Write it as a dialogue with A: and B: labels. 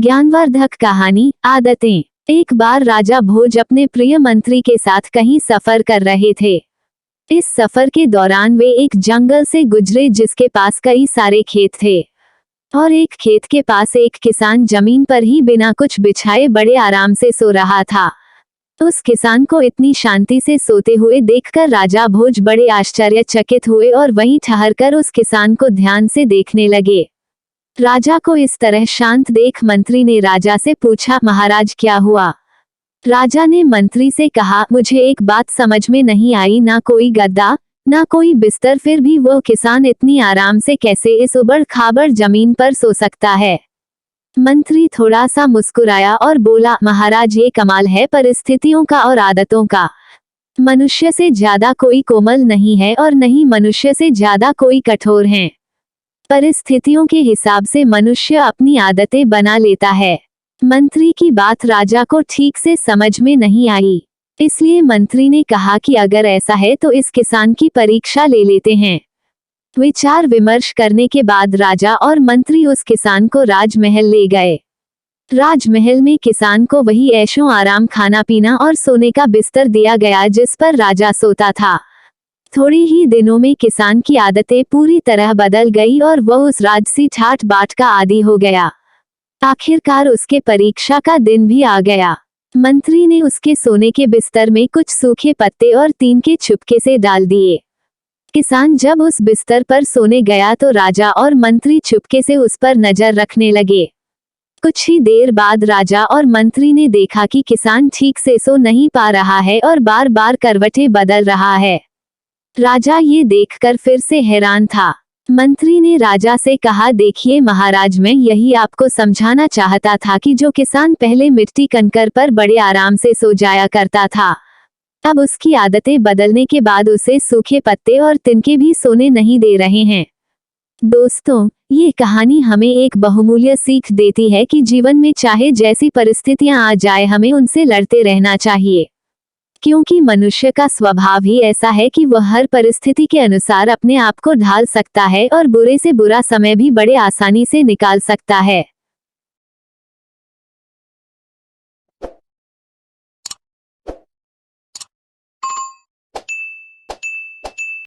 A: ज्ञानवर्धक कहानी आदतें। एक बार राजा भोज अपने प्रिय मंत्री के साथ कहीं सफर कर रहे थे। इस सफर के दौरान वे एक जंगल से गुजरे जिसके पास कई सारे खेत थे और एक खेत के पास एक किसान जमीन पर ही बिना कुछ बिछाए बड़े आराम से सो रहा था। उस किसान को इतनी शांति से सोते हुए देखकर राजा भोज बड़े आश्चर्यचकित हुए और वहीं ठहरकर उस किसान को ध्यान से देखने लगे। राजा को इस तरह शांत देख मंत्री ने राजा से पूछा, महाराज क्या हुआ? राजा ने मंत्री से कहा, मुझे एक बात समझ में नहीं आई, ना कोई गद्दा ना कोई बिस्तर, फिर भी वो किसान इतनी आराम से कैसे इस उबड़ खाबड़ जमीन पर सो सकता है? मंत्री थोड़ा सा मुस्कुराया और बोला, महाराज ये कमाल है परिस्थितियों का और आदतों का। मनुष्य से ज्यादा कोई कोमल नहीं है और नहीं मनुष्य से ज्यादा कोई कठोर है। परिस्थितियों के हिसाब से मनुष्य अपनी आदतें बना लेता है। मंत्री की बात राजा को ठीक से समझ में नहीं आई, इसलिए मंत्री ने कहा कि अगर ऐसा है तो इस किसान की परीक्षा ले लेते हैं। विचार विमर्श करने के बाद राजा और मंत्री उस किसान को राजमहल ले गए। राजमहल में किसान को वही ऐशो आराम, खाना पीना और सोने का बिस्तर दिया गया जिस पर राजा सोता था। थोड़े ही दिनों में किसान की आदतें पूरी तरह बदल गई और वह उस राजसी ठाट बाट का आदी हो गया। आखिरकार उसके परीक्षा का दिन भी आ गया। मंत्री ने उसके सोने के बिस्तर में कुछ सूखे पत्ते और तीन के चुपके से डाल दिए। किसान जब उस बिस्तर पर सोने गया तो राजा और मंत्री चुपके से उस पर नजर रखने लगे। कुछ ही देर बाद राजा और मंत्री ने देखा कि किसान ठीक से सो नहीं पा रहा है और बार बार करवटें बदल रहा है। राजा ये देखकर फिर से हैरान था। मंत्री ने राजा से कहा, देखिए महाराज, मैं यही आपको समझाना चाहता था कि जो किसान पहले मिट्टी कंकर पर बड़े आराम से सो जाया करता था, अब उसकी आदतें बदलने के बाद उसे सूखे पत्ते और तिनके भी सोने नहीं दे रहे हैं। दोस्तों, ये कहानी हमें एक बहुमूल्य सीख देती है कि जीवन में चाहे जैसी परिस्थितियां आ जाए हमें उनसे लड़ते रहना चाहिए, क्योंकि मनुष्य का स्वभाव ही ऐसा है कि वह हर परिस्थिति के अनुसार अपने आप को ढाल सकता है और बुरे से बुरा समय भी बड़े आसानी से निकाल सकता है।